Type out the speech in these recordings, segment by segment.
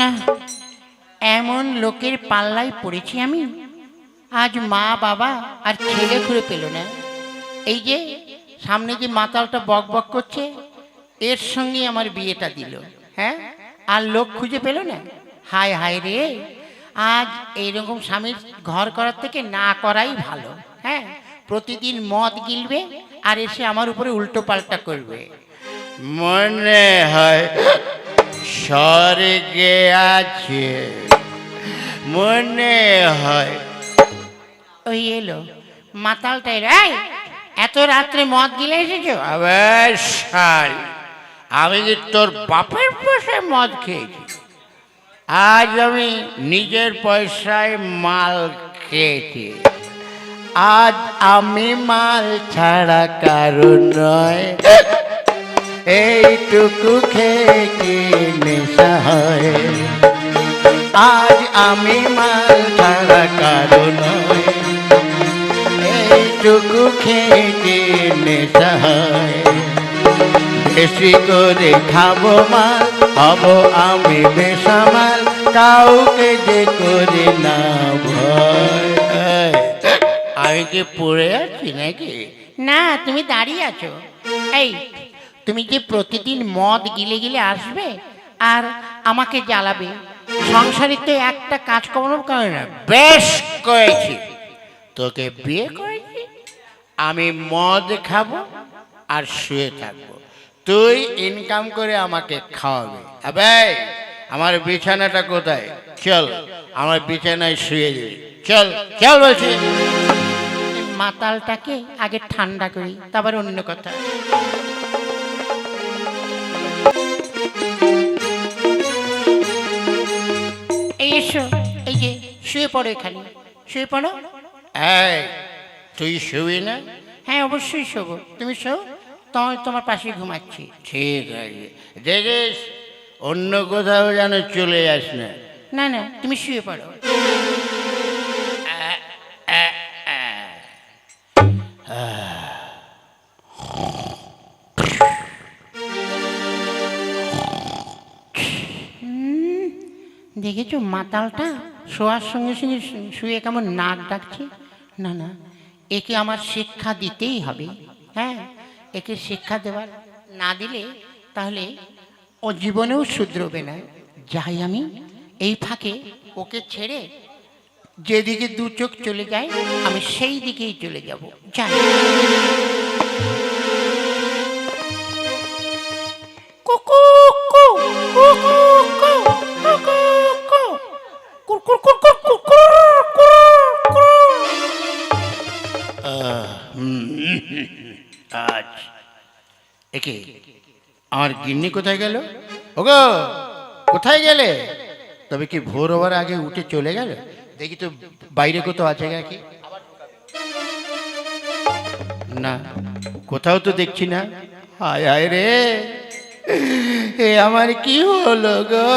না, এমন লোকের পাল্লায় পড়েছি আমি। আজ মা বাবা আর ছেলে খুঁড়ে পেল না। এই যে সামনে যে মাতালটা বক বক করছে, এর সঙ্গে আমার বিয়েটা দিল। হ্যাঁ, আর লোক খুঁজে পেল না। হায় হায় রে, আজ এইরকম স্বামীর ঘর করার থেকে না করাই ভালো। হ্যাঁ, প্রতিদিন মদ গিলবে আর এসে আমার উপরে উল্টো পাল্টা করবে। মনে হয় স্বর্গে আছে, মনে হয়। ওই এলো মাতালটাই। রাই, এত রাত্রে মদ গিলে এসেছো? আবার শাল, আমি কি তোর বাপের পয়সায় মদ খেয়েছি? আজ আমি নিজের পয়সায় মাল খেয়েছি। আজ আমি মাল ছাড়া কারণ নয়, এইটুকু খেয়ে কি নেশা হয়। আজ আমি মাল ছাড়া কারণ নয়, এইটুকু খেয়ে কি নেশা হয়। বেশি করে খাবো মাল, হব আমি বেসামাল, কাউকে যে করে না ভয়। আমি কি পড়ে আছি নাকি? না, তুমি দাঁড়িয়ে আছো। এই, তুমি যে প্রতিদিন মদ গিলে গিলে আসবে আর আমাকে জ্বালাবে, সংসারে তো একটা কাজ কর্ম করে না। বেশ করেছি, তোকে বিয়ে করেছি, আমি মদ খাবো আর শুয়ে থাকবো, তুই ইনকাম করে আমাকে খাওয়াবে। আবে, আমার বিছানাটা কোথায়? চল, আমার বিছানায় শুয়ে দিবি। চল চল বলছি। মাতালটাকে আগে ঠান্ডা করি, তারপর অন্য কথা। এই এসো, এই যে শুয়ে পড়ো, এখানে শুয়ে পড়ো। এই, তুই শুবি না? হ্যাঁ, অবশ্যই শোবো। তুমি শো, তোমার পাশে ঘুমাচ্ছি। ঠিক আছে, দেখিস অন্য কোথাও যেন চলে যাস না। না না, তুমি শুয়ে পড়ো। দেখেছো মাতালটা শোয়ার সঙ্গে সঙ্গে শুয়ে কেমন নাক ডাকছে? না না, একে আমার শিক্ষা দিতেই হবে। হ্যাঁ, একে শিক্ষা দেওয়ার না দিলে তাহলে ও জীবনেও শুধরবে না। যাই আমি এই ফাঁকে ওকে ছেড়ে যেদিকে দু চোখ চলে যায় আমি সেই দিকেই চলে যাব। যাই। কুকু কু, কুকু কু, কুকু কু, কুর কুর কুর কুর কুর কুর কুর কুর। আজ একে আমার গিন্নি কোথায় গেল? ওগো, কোথায় গেলে? তবে কি ভোর হওয়ার আগে উঠে চলে গেল? দেখি তো বাইরে কোথাও আছে নাকি। না, কোথাও তো দেখছি না। হায় হায় রে, এ আমার কি হলো গো?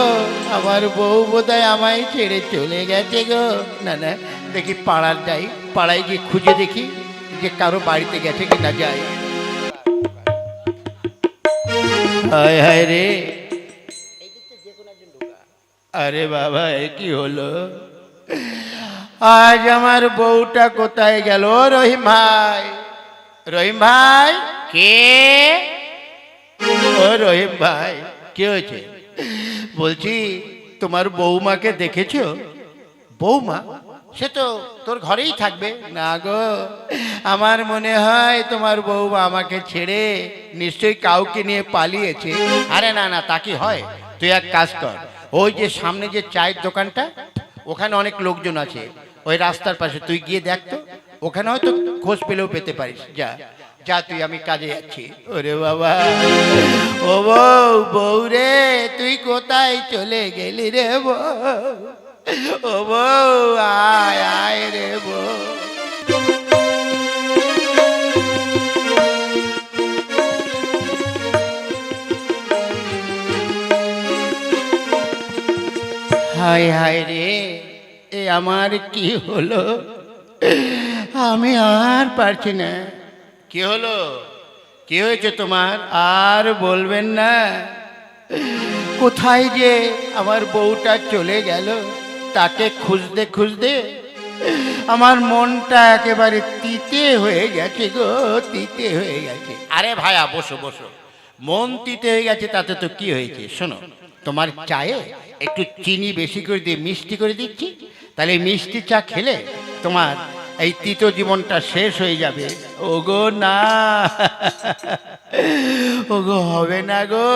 আমার বউ বোধহয় আমায় ছেড়ে চলে গেছে গো। না না, দেখি পাড়ার যাই, পাড়ায় গিয়ে খুঁজে দেখি যে কারো বাড়িতে গেছে কি না। যাই। হায় হায় রে, আরে বাবা, এ কি হলো? আজ আমার বউটা কোথায় গেল? রহিম ভাই, রহিম ভাই। কে? ও রহিম ভাই, কি হয়েছে? বলছি, তোমার বৌমাকে দেখেছো? বৌমা? সে তো তোর ঘরেই থাকবে। না গো, আমার মনে হয় তোমার বৌমা আমাকে ছেড়ে নিশ্চয়ই কাউকে নিয়ে পালিয়েছে। আরে না না, তা কি হয়? তুই এক কাজ কর, ওই যে সামনে যে চায়ের দোকানটা, ওখানে অনেক লোকজন আছে, ওই রাস্তার পাশে তুই গিয়ে দেখ তো, ওখানে হয়তো খোঁজ পেলেও পেতে পারিস। যা যা, তুই, আমি কাজে যাচ্ছি। ওরে বাবা, ও বউ, বউ রে, তুই কোথায় চলে গেলি রে বউ? ও বউ, আয় আয় রে বউ। হায় হায় রে, এ আমার কি হলো? আমি আর পারছি না। কি হলো? কি হয়েছে তোমার? আর বলবেন না? কোথায় যে আমার বউটা চলে গেল, তাকে খুঁজতে খুঁজতে আমার মনটা একেবারে তিতে হয়ে গেছে গো, তিতে হয়ে গেছে। আরে ভাইয়া বসো বসো, মন তিতে হয়ে গেছে তাতে তো কি হয়েছে? শোনো, তোমার চায়ে একটু চিনি বেশি করে দিয়ে মিষ্টি করে দিচ্ছি, তাহলে মিষ্টি চা খেলে তোমার এই তিতো জীবনটা শেষ হয়ে যাবে। ওগো না, ওগো হবে না গো।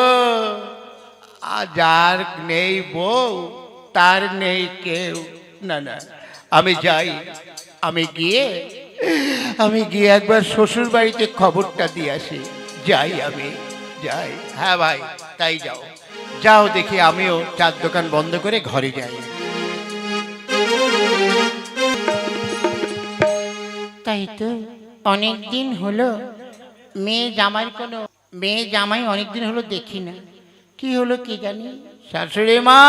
যার নেই বউ তার নেই কেউ। না না, আমি যাই, আমি গিয়ে একবার শ্বশুর বাড়িতে খবরটা দিয়ে আসি। যাই, আমি যাই। হ্যাঁ ভাই, তাই যাও, যাও দেখি আমিও চার দোকান বন্ধ করে ঘরে যাই। তাই তো, অনেক দিন হলো মেয়ে জামাই অনেক দিন হলো দেখি না। কি হলো কি জানি? শাশুড়ি মা,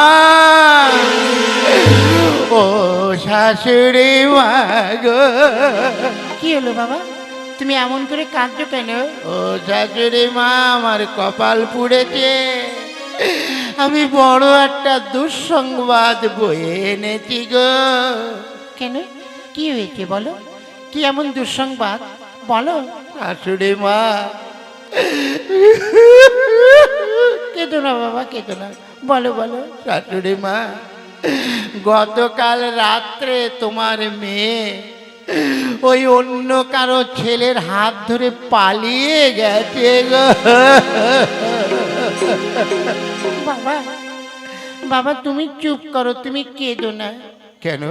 ও শাশুড়ি মা গো। কি হলো বাবা, তুমি এমন করে কাঁদছো কেন? ও শাশুড়ি মা, আমার কপাল পুড়েছে। আমি বড় একটা দুঃসংবাদ বয়ে এনেছি গো। কেন, কি হয়েছে বলো? কি এমন দুঃসংবাদ বলো? শাশুড়ি মা, কেঁদো না বাবা, কেঁদো না, বলো বলো। শাশুড়ি মা, গতকাল রাত্রে তোমার মেয়ে ওই অন্য কারো ছেলের হাত ধরে পালিয়ে গেছে গো। বাবা, বাবা তুমি চুপ করো, তুমি কেঁদো না। কেন?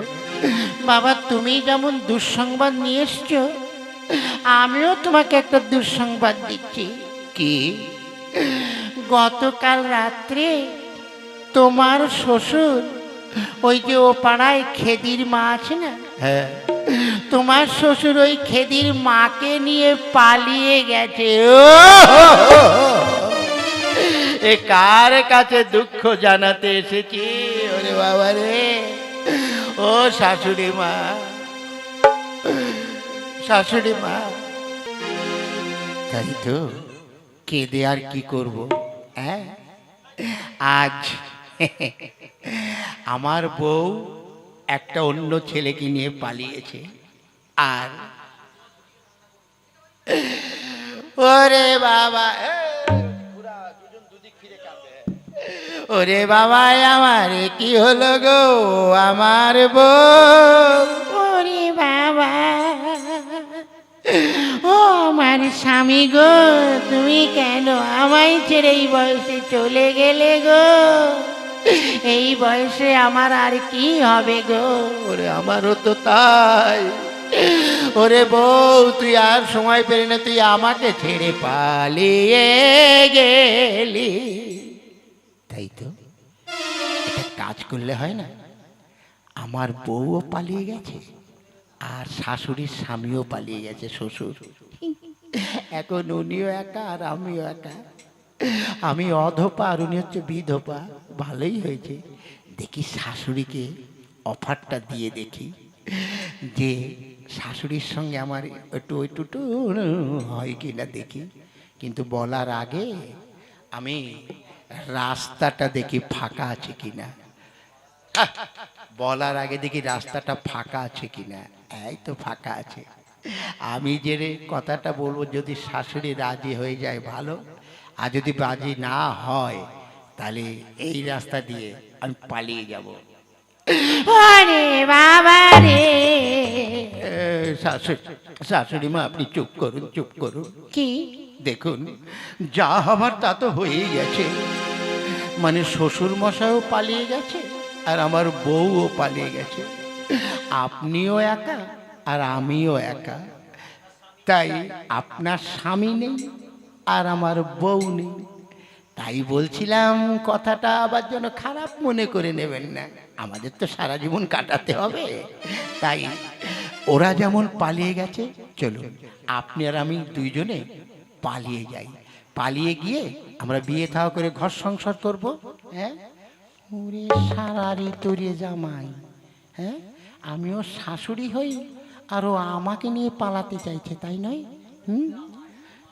বাবা, তুমি যেমন দুঃসংবাদ নিয়ে এসছো, আমিও তোমাকে একটা দুঃসংবাদ দিচ্ছি। কি? গতকাল রাত্রে তোমার শ্বশুর, ওই যে ও পাড়ায় খেদির মা আছে না, হ্যাঁ, তোমার শ্বশুর ওই খেদির মাকে নিয়ে পালিয়ে গেছে। এ কার কাছে দুঃখ জানাতে এসেছি? ওরে বাবা রে, ও শাশুড়ি মা, শাশুড়ি মা। তাই তো, কেঁদে আর কি করব? হ্যাঁ, আজ আমার বউ একটা অন্য ছেলেকে নিয়ে পালিয়েছে। আর ওরে বাবা, ওরে বাবা, আমার কি হলো গো, আমার বউ। ওরে বাবা, ও আমার স্বামী গো, তুমি কেন আমায় ছেড়ে এই বয়সে চলে গেলে গো? এই বয়সে আমার আর কি হবে গো? ওরে আমারও তো তাই। ওরে বউ, তুই আর সময় পেলি না, তুই আমাকে ছেড়ে পালিয়ে গেলি। তাই তো, একটা কাজ করলে হয় না? আমার বউও পালিয়ে গেছে, আর শাশুড়ির স্বামীও পালিয়ে গেছে, শ্বশুর। এখন উনিও একা আর আমিও একা। আমি অধপা আর উনি হচ্ছে বিধপা। ভালোই হয়েছে, দেখি শাশুড়িকে অফারটা দিয়ে দেখি যে শাশুড়ির সঙ্গে আমার একটু একটু হয় কিনা দেখি। কিন্তু বলার আগে আমি রাস্তাটা দেখি ফাঁকা আছে কিনা। বলার আগে দেখি রাস্তাটা ফাঁকা আছে কিনা। এই তো ফাঁকা আছে। আমি যে কথাটা বলবো, যদি শাশুড়ি রাজি হয়ে যায় ভালো, আর যদি রাজি না হয় তাহলে এই রাস্তা দিয়ে আমি পালিয়ে যাব। ওরে বাবা রে, শাশুড়ি মা, আপনি চুপ করুন, চুপ করুন। কি? দেখুন, যা হবার তা তো হয়েই গেছে। মানে শ্বশুর মশাইও পালিয়ে গেছে, আর আমার বউও পালিয়ে গেছে। আপনিও একা আর আমিও একা। তাই আপনার স্বামী নেই আর আমার বউ নেই। তাই বলছিলাম, কথাটা আবার যেন খারাপ মনে করে নেবেন না, আমাদের তো সারা জীবন কাটাতে হবে। তাই ওরা যেমন পালিয়ে গেছে, চলুন আপনি আর আমি দুইজনে পালিয়ে যাই। পালিয়ে গিয়ে আমরা বিয়ে থাও করে ঘর সংসার করব। হ্যাঁ, ওরে সারারি তোরে জামাই, হ্যাঁ, আমিও শাশুড়ি হই আর ও আমাকে নিয়ে পালাতে চাইছে, তাই নয়?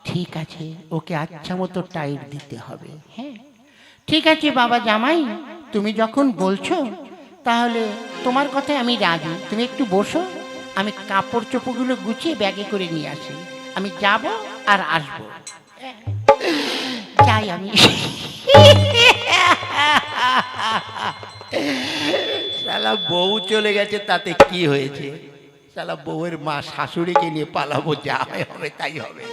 ঠিক আছে, ওকে আচ্ছা মতো টাইট দিতে হবে। হ্যাঁ, ঠিক আছে বাবা জামাই, তুমি যখন বলছো তাহলে তোমার কথায় আমি রাজি। তুমি একটু বসো, আমি কাপড় চোপড়গুলো গুছিয়ে ব্যাগে করে নিয়ে আসি। আমি যাব আর আসবো। যাই আমি। শালা বউ চলে গেছে, তাতে কি হয়েছে? শালা বউয়ের মা শাশুড়িকে নিয়ে পালাবো, যা হবে তাই হবে।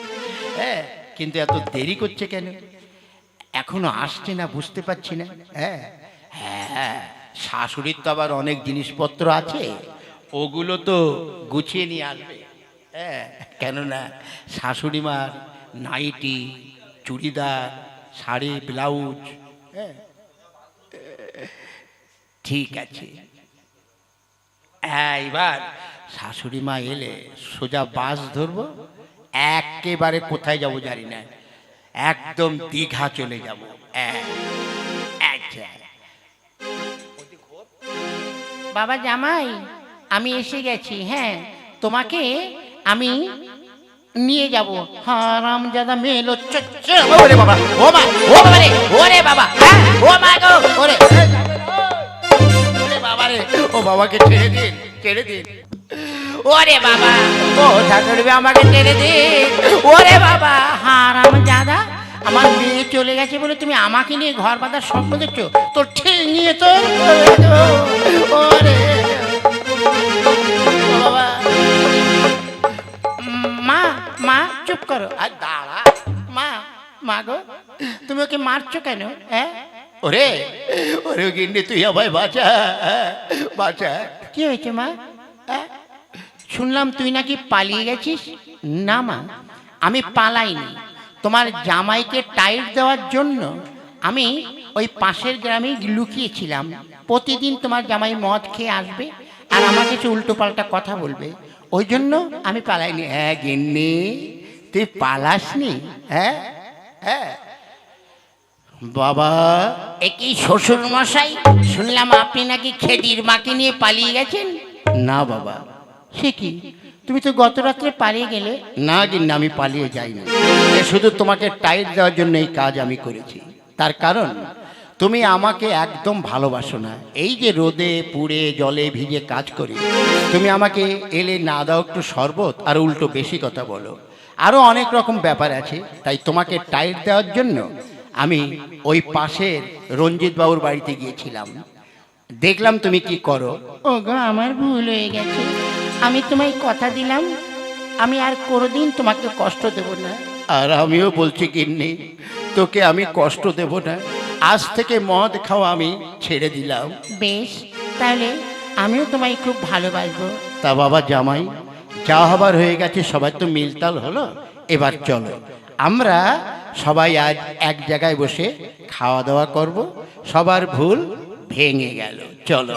হ্যাঁ, কিন্তু এত দেরি করছে কেন? এখনো আসছে না, বুঝতে পারছি না। হ্যাঁ হ্যাঁ, শাশুড়ির তো আবার অনেক জিনিসপত্র আছে, ওগুলো তো গুছিয়ে নিয়ে আসবে। হ্যাঁ, কেননা শাশুড়ি মার নাইটি, চুড়িদার, শাড়ি, ব্লাউজ। হ্যাঁ, ঠিক আছে। হ্যাঁ, এবার শাশুড়ি মা এলে সোজা বাস ধরবো, একেবারে কোথায় যাব জানি না, একদম দীঘা চলে যাব। আচ্ছা, বাবা জামাই, আমি এসে গেছি। হ্যাঁ, তোমাকে আমি নিয়ে যাব। হারামজাদা মেলো। ওরে বাবা, ও মা, ও বাবা রে, ওরে বাবা, হ্যাঁ, ও মা গো, ওরে ওরে বাবা রে, ও বাবাকে ছেড়ে দিন, ছেড়ে দিন। ওরে বাবা, ও ঠাকুরবি আমাকে ছেড়ে দে। ওরে বাবা, হারামজাদা, আমার মেয়ে চলে গেছে বলে তুমি আমাকে নিয়ে ঘর বাঁধার স্বপ্ন দেখছো? তোর ঠিক নিয়ে তো। ওরে বাবা, মা মা চুপ করো। আর দাঁড়া, মা, মা গো, তুমি ওকে মারছো কেন? হ্যাঁ, ওরে ওরে গিন্নি, তুই আমায় বাঁচা, বাঁচা। কি হয়েছে মা? হ্যাঁ, শুনলাম তুই নাকি পালিয়ে গেছিস। না মা, আমি পালাইনি। তোমার জামাইকে টাইট দেওয়ার জন্য আমি ওই পাশের গ্রামে লুকিয়েছিলাম। প্রতিদিন তোমার জামাই মদ খেয়ে আসবে আর আমাকে কিছু উল্টো পাল্টা কথা বলবে, ওই জন্য আমি পালাইনি। হ্যাঁ গিন্নি, তুই পালাসনি? হ্যাঁ হ্যাঁ বাবা। একই শ্বশুর মশাই, শুনলাম আপনি নাকি খেদির মাকে নিয়ে পালিয়ে গেছেন। না বাবা। সে কি, তুমি তো গত রাত্রে পালিয়ে গেলে। না গিন্নি, আমি পালিয়ে যাইনি। এ শুধু তোমাকে টাইট দেওয়ার জন্য এই কাজ আমি করেছি। তার কারণ তুমি আমাকে একদম ভালোবাসো না। এই যে রোদে পুড়ে জলে ভিজে কাজ করি, তুমি আমাকে এলে না দাও একটু শরবত, আর উল্টো বেশি কথা বলো, আরও অনেক রকম ব্যাপার আছে। তাই তোমাকে টাইট দেওয়ার জন্য আমি ওই পাশের রঞ্জিত বাবুর বাড়িতে গিয়েছিলাম, দেখলাম তুমি কি করো। ও গো, আমার ভুল হয়ে গেছে। আমি তোমায় কথা দিলাম আমি আর কোনোদিন তোমাকে কষ্ট দেব না। আর আমিও বলছি গিন্নি, তোকে আমি কষ্ট দেব না। আজ থেকে মদ খাওয়া আমি ছেড়ে দিলাম। বেশ, তাহলে আমিও তোমায় খুব ভালোবাসবো। তা বাবা জামাই, যা হবার হয়ে গেছে, সবাই তো মিলতাল হলো। এবার চলো আমরা সবাই আজ এক জায়গায় বসে খাওয়া দাওয়া করব। সবার ভুল ভেঙে গেল, চলো।